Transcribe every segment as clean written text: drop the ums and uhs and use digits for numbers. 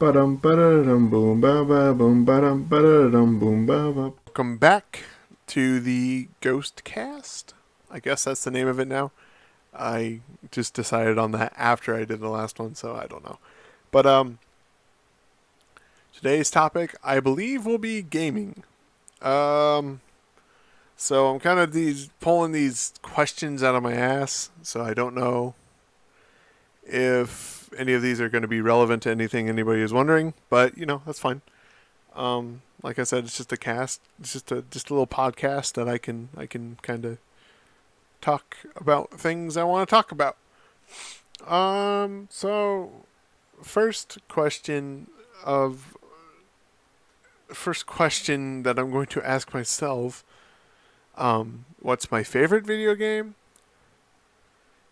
Ba-dum ba-da-dum boom ba ba boom ba-dum ba-da-dum boom ba ba. Welcome back to the Ghostcast. I guess that's the name of it now. I just decided on that after I did the last one, so I don't know. But today's topic, I believe, will be gaming. Um, so I'm kind of pulling these questions out of my ass, so I don't know if any of these are going to be relevant to anything anybody is wondering. But that's fine. Like I said, it's just a cast. It's just a little podcast that I can kind of talk about things I want to talk about. So first question of first question that I'm going to ask myself, what's my favorite video game?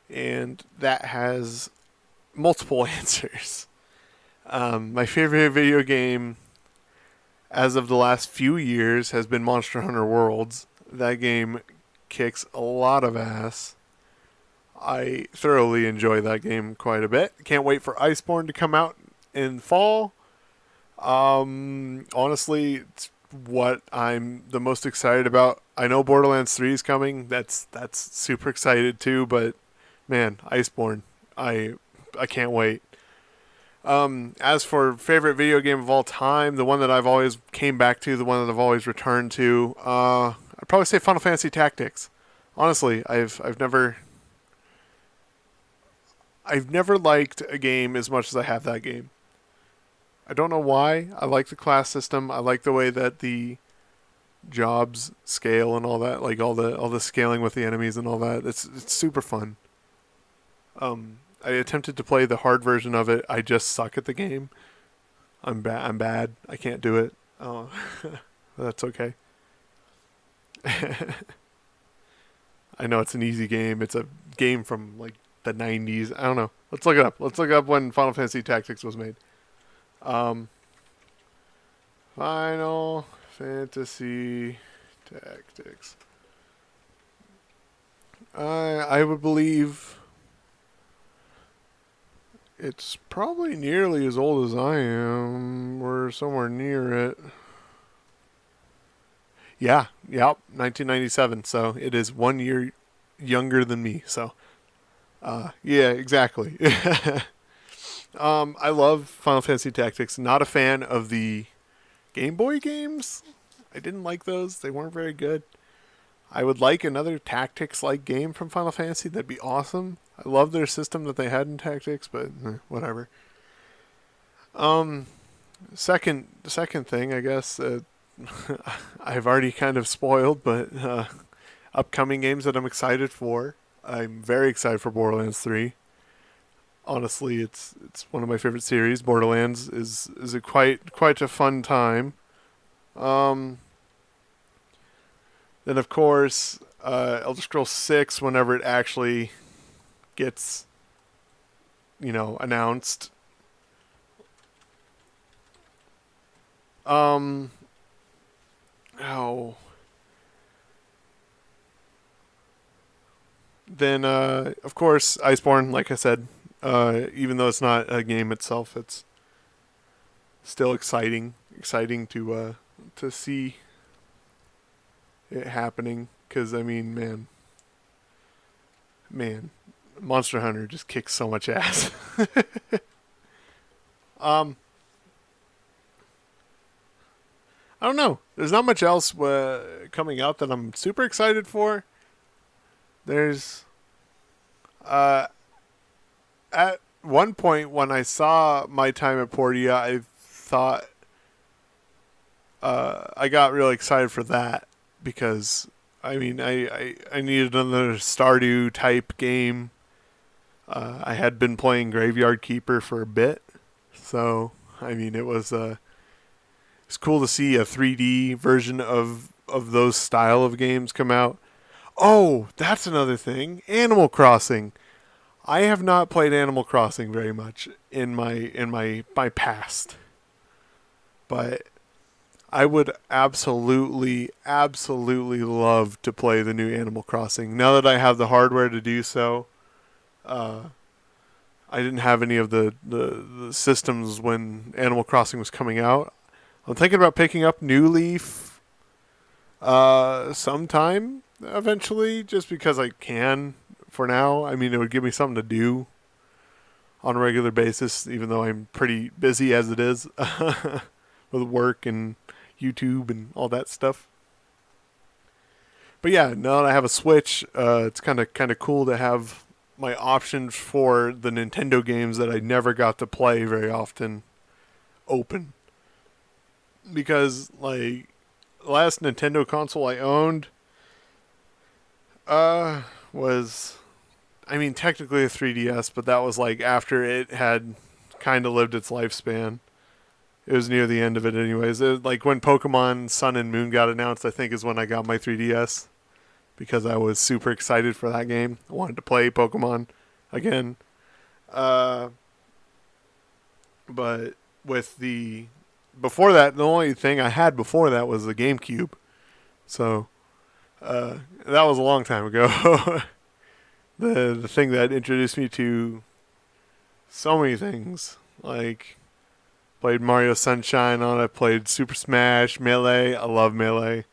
And that has multiple answers. My favorite video game as of the last few years has been Monster Hunter Worlds. That game kicks a lot of ass. I thoroughly enjoy that game quite a bit. Can't wait for Iceborne to come out in fall. Honestly, it's what I'm the most excited about. I know Borderlands 3 is coming. That's super excited too, but man, Iceborne, I can't wait. As for favorite video game of all time, the one that I've always came back to, the one that I've always returned to, I'd probably say Final Fantasy Tactics. Honestly, I've never liked a game as much as I have that game. I don't know why. I like the class system. I like the way that the jobs scale and all that, like all the scaling with the enemies and all that. It's super fun. I attempted to play the hard version of it. I just suck at the game. I'm bad. I'm bad. I can't do it. Oh, that's okay. I know it's an easy game. It's a game from like the 90s. I don't know. Let's look it up. Let's look up when Final Fantasy Tactics was made. Um, Final Fantasy Tactics. I would believe it's probably nearly as old as I am. We're somewhere near it. Yeah, yep, 1997. So it is 1 year younger than me. So, yeah, exactly. I love Final Fantasy Tactics. Not a fan of the Game Boy games. I didn't like those. They weren't very good. I would like another Tactics-like game from Final Fantasy. That'd be awesome. I love their system that they had in Tactics, but whatever. Um, second thing, I guess I've already kind of spoiled, but upcoming games that I'm excited for. I'm very excited for Borderlands 3. Honestly, it's one of my favorite series. Borderlands is a quite a fun time. Um, then of course, Elder Scrolls 6 whenever it actually gets announced. Um, oh, then of course Iceborne, like I said, even though it's not a game itself, it's still exciting to see it happening. Because I mean, man, Monster Hunter just kicks so much ass. um, I don't know. There's not much else coming out that I'm super excited for. There's uh, at one point when I saw My Time at Portia, I thought I got really excited for that because I mean I needed another Stardew type game. I had been playing Graveyard Keeper for a bit, so I mean it's cool to see a 3D version of those style of games come out. Oh, that's another thing. Animal Crossing. I have not played Animal Crossing very much in my past, but I would absolutely love to play the new Animal Crossing. Now that I have the hardware to do so, uh, I didn't have any of the systems when Animal Crossing was coming out. I'm thinking about picking up New Leaf sometime eventually, just because I can. For now, I mean, it would give me something to do on a regular basis, even though I'm pretty busy as it is with work and YouTube and all that stuff. But yeah, now that I have a Switch, it's kind of cool to have my options for the Nintendo games that I never got to play very often open. Because like the last Nintendo console I owned was, I mean, technically a 3DS, but that was like after it had kind of lived its lifespan. It was near the end of it, anyways. Like when Pokemon Sun and Moon got announced, I think is when I got my 3DS because I was super excited for that game. I wanted to play Pokemon again. Uh, but with the before that, the only thing I had before that was the GameCube. So that was a long time ago. The thing that introduced me to so many things, like played Mario Sunshine on it, played Super Smash, Melee. I love Melee.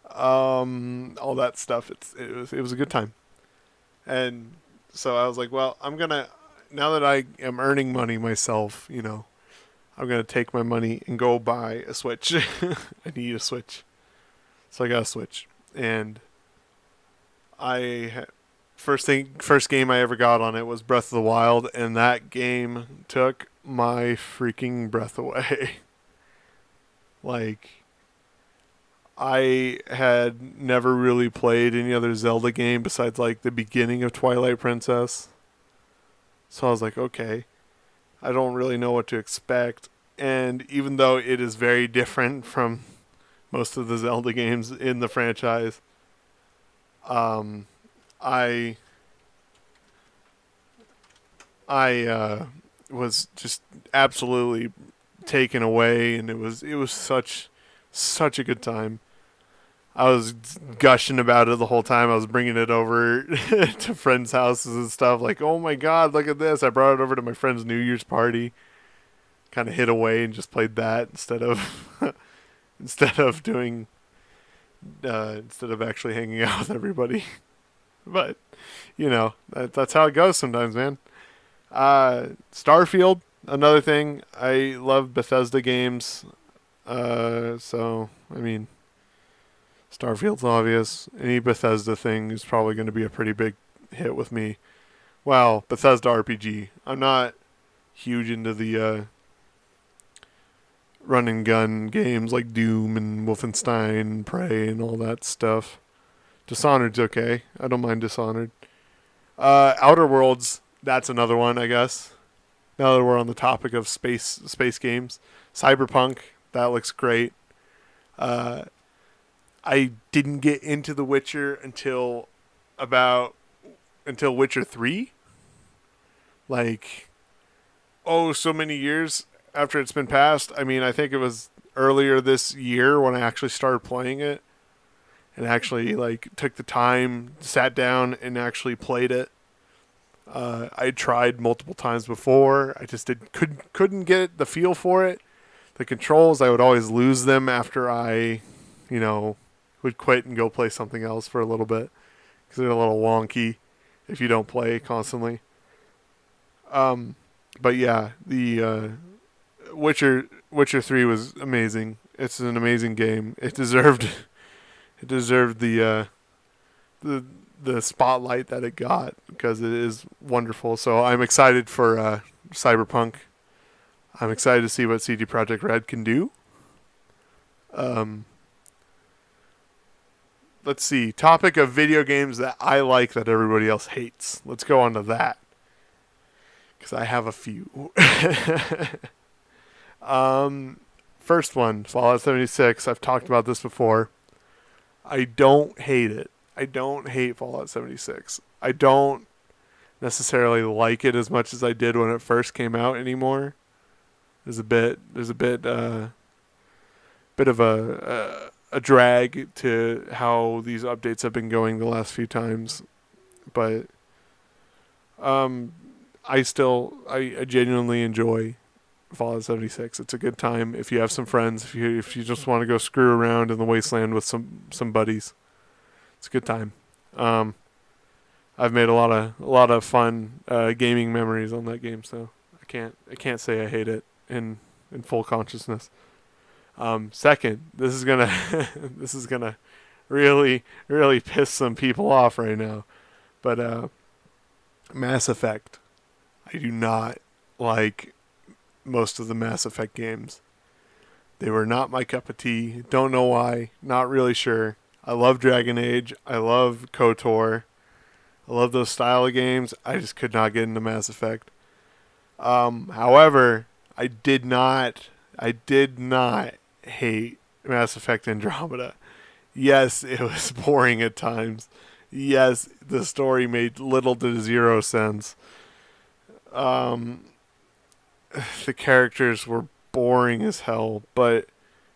All that stuff. It was a good time, and so I was like, well, I'm gonna now that I am earning money myself, I'm gonna take my money and go buy a Switch. I need a Switch, so I got a Switch, and I first game I ever got on it was Breath of the Wild, and that game took my freaking breath away. Like, I had never really played any other Zelda game besides like the beginning of Twilight Princess. So I was like, okay, I don't really know what to expect. And even though it is very different from most of the Zelda games in the franchise, um, I I was just absolutely taken away, and it was such a good time. I was gushing about it the whole time. I was bringing it over to friends' houses and stuff. Like, oh my god, look at this! I brought it over to my friend's New Year's party. Kind of hid away and just played that instead of instead of doing instead of actually hanging out with everybody. But that's how it goes sometimes, man. Starfield, another thing. I love Bethesda games. So I mean, Starfield's obvious. Any Bethesda thing is probably going to be a pretty big hit with me. Well, Bethesda RPG. I'm not huge into the run and gun games like Doom and Wolfenstein and Prey and all that stuff. Dishonored's okay. I don't mind Dishonored. Outer Worlds, that's another one, I guess. Now that we're on the topic of space games. Cyberpunk, that looks great. Uh, I didn't get into The Witcher until Witcher 3. Like, so many years after it's been passed. I mean, I think it was earlier this year when I actually started playing it and actually like took the time, sat down and actually played it. I tried multiple times before. I just couldn't get the feel for it. The controls, I would always lose them after I, would quit and go play something else for a little bit because they're a little wonky if you don't play constantly. But yeah, the Witcher 3 was amazing. It's an amazing game. It deserved the spotlight that it got because it is wonderful. So I'm excited for Cyberpunk. I'm excited to see what CD Projekt Red can do. Let's see. Topic of video games that I like that everybody else hates. Let's go on to that because I have a few. First one, Fallout 76. I've talked about this before. I don't hate it. I don't hate Fallout 76. I don't necessarily like it as much as I did when it first came out anymore. There's a bit of a drag to how these updates have been going the last few times, but I genuinely enjoy Fallout 76. It's a good time if you have some friends. If you just want to go screw around in the wasteland with some buddies, it's a good time. Um, I've made a lot of fun gaming memories on that game, so I can't say I hate it in full consciousness. Second, this is gonna this is gonna really piss some people off right now, but Mass Effect. I do not like most of the Mass Effect games. They were not my cup of tea. Don't know why. Not really sure. I love Dragon Age. I love KOTOR. I love those style of games. I just could not get into Mass Effect. However, I did not hate Mass Effect Andromeda. Yes, it was boring at times. Yes, the story made little to zero sense. Um, the characters were boring as hell, but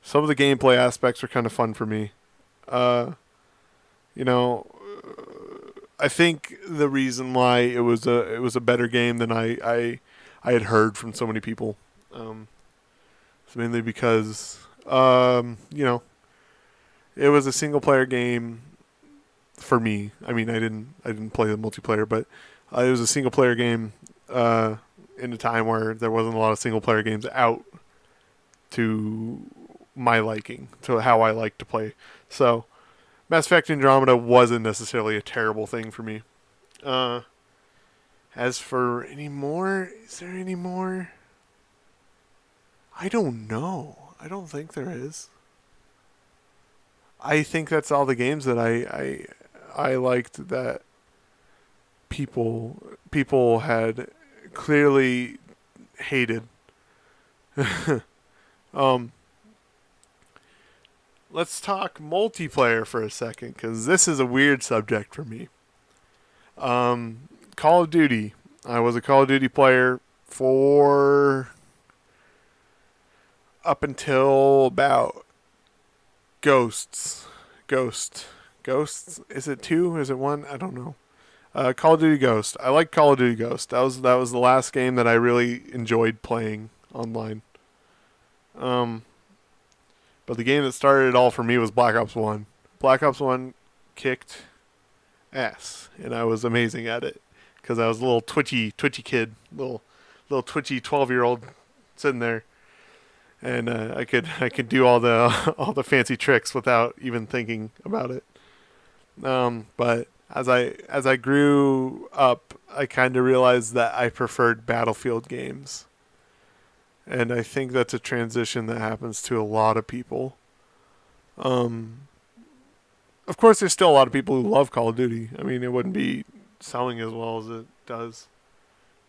some of the gameplay aspects were kind of fun for me. Uh, you know, I think the reason why it was a better game than I had heard from so many people, it's mainly because it was a single player game for me. I mean, I didn't play the multiplayer, but it was a single player game in a time where there wasn't a lot of single player games out to my liking, to how I like to play. So Mass Effect Andromeda wasn't necessarily a terrible thing for me. Uh, as for any more, is there any more? I don't know. I don't think there is. I think that's all the games that I liked that people had clearly hated. um, let's talk multiplayer for a second because this is a weird subject for me. Call of Duty. I was a Call of Duty player for up until about Ghosts. Ghosts. Is it 2? Is it 1? I don't know. Call of Duty Ghost. I like Call of Duty Ghost. That was the last game that I really enjoyed playing online. Um, but the game that started it all for me was Black Ops 1. Black Ops 1 kicked ass, and I was amazing at it because I was a little twitchy kid, little twitchy 12-year-old sitting there, and I could do all the all the fancy tricks without even thinking about it. But as I grew up, I kind of realized that I preferred Battlefield games, and I think that's a transition that happens to a lot of people. Um, of course, there's still a lot of people who love Call of Duty. I mean, it wouldn't be selling as well as it does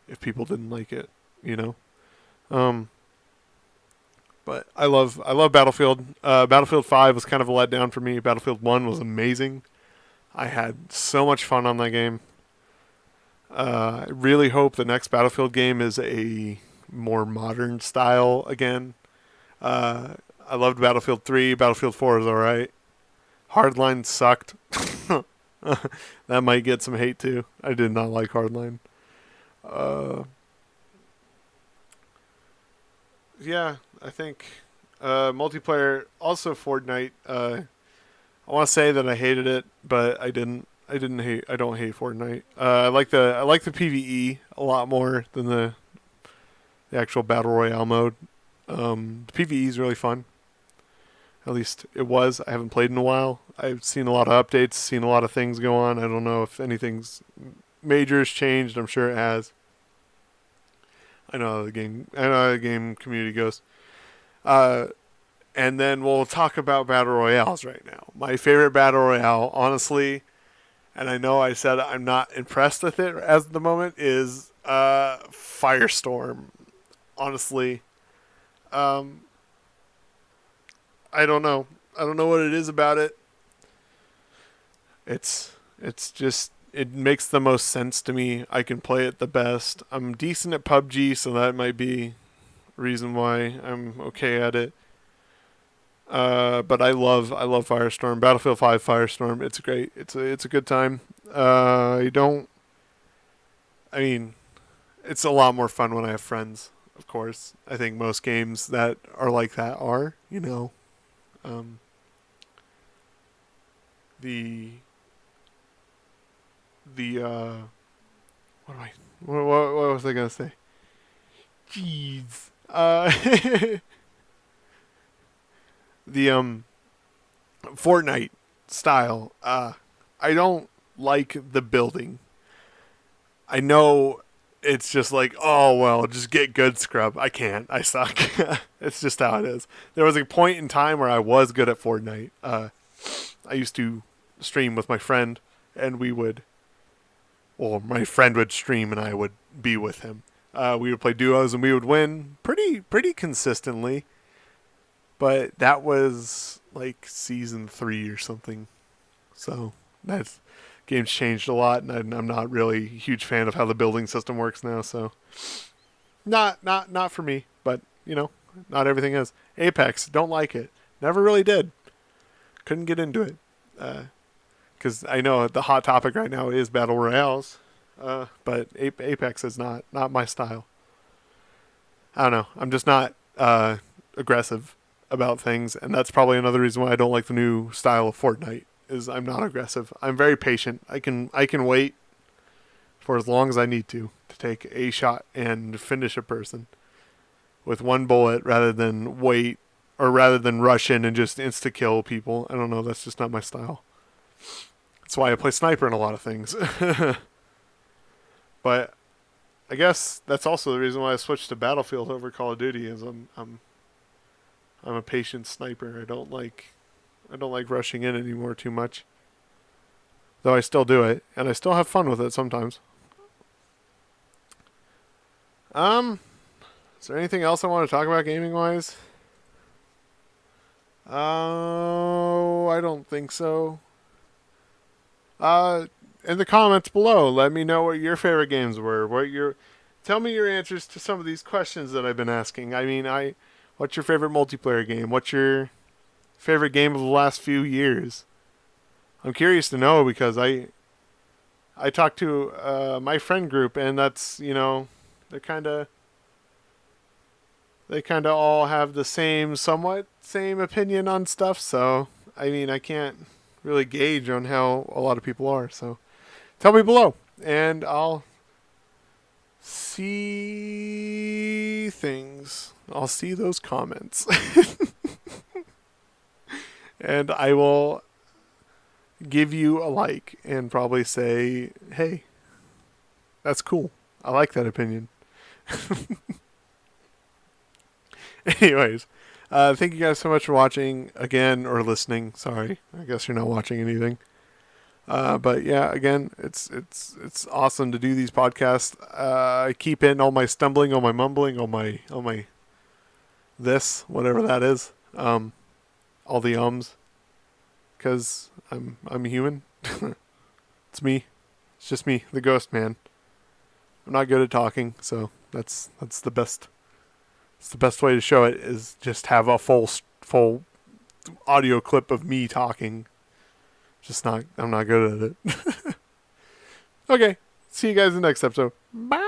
if people didn't like it, you know. Um, but I love Battlefield. Battlefield 5 was kind of a letdown for me. Battlefield 1 was amazing. I had so much fun on that game. I really hope the next Battlefield game is a more modern style again. Uh, I loved Battlefield 3. Battlefield 4 is alright. Hardline sucked. That might get some hate too. I did not like Hardline. Uh, yeah, I think multiplayer. Also, Fortnite. I want to say that I hated it, but I didn't. I didn't hate. I don't hate Fortnite. I like the PVE a lot more than the actual battle royale mode. The PVE is really fun. At least it was. I haven't played in a while. I've seen a lot of updates, seen a lot of things go on. I don't know if anything's major has changed. I'm sure it has. I know how the game. I know how the game community goes. Uh, and then we'll talk about battle royales right now. My favorite battle royale, honestly, and I know I said I'm not impressed with it as the moment, is Firestorm. Honestly, um, I don't know. I don't know what it is about it. It's just it makes the most sense to me. I can play it the best. I'm decent at PUBG, so that might be a reason why I'm okay at it. But I love Firestorm. Battlefield 5 Firestorm. It's great. It's a good time. I don't. I mean, it's a lot more fun when I have friends. Of course, I think most games that are like that are, um, the the what am I what was I gonna say? Jeez. The Fortnite style. I don't like the building. I know it's just like, oh well, just get good, scrub. I can't. I suck. It's just how it is. There was a point in time where I was good at Fortnite. I used to stream with my friend, and my friend would stream, and I would be with him. We would play duos, and we would win pretty consistently. But that was like season 3 or something. So that's game's changed a lot, and I'm not really a huge fan of how the building system works now. So not for me. But not everything is. Apex, don't like it. Never really did. Couldn't get into it. Because I know the hot topic right now is battle royales. But Apex is not my style. I don't know. I'm just not aggressive about things, and that's probably another reason why I don't like the new style of Fortnite. Is I'm not aggressive. I'm very patient. I can wait for as long as I need to take a shot and finish a person with one bullet rather than wait or rather than rush in and just insta kill people. I don't know. That's just not my style. That's why I play sniper in a lot of things. But I guess that's also the reason why I switched to Battlefield over Call of Duty. Is I'm a patient sniper. I don't like rushing in anymore too much. Though I still do it, and I still have fun with it sometimes. Is there anything else I want to talk about gaming wise? Oh, I don't think so. In the comments below, let me know what your favorite games were. Tell me your answers to some of these questions that I've been asking. I mean, what's your favorite multiplayer game? What's your favorite game of the last few years? I'm curious to know because I talked to my friend group, and that's they kind of all have the somewhat same opinion on stuff. So I mean, I can't really gauge on how a lot of people are. So tell me below, and I'll see things. I'll see those comments. And I will give you a like and probably say, hey, that's cool. I like that opinion. Anyways, thank you guys so much for watching again or listening. Sorry, I guess you're not watching anything. But yeah, again, it's awesome to do these podcasts. I keep in all my stumbling, all my mumbling, all my this, whatever that is. All the ums, because I'm human. It's me. It's just me, the ghost man. I'm not good at talking, so that's the best. It's the best way to show it is just have a full audio clip of me talking. I'm not good at it. Okay, see you guys in the next episode. Bye.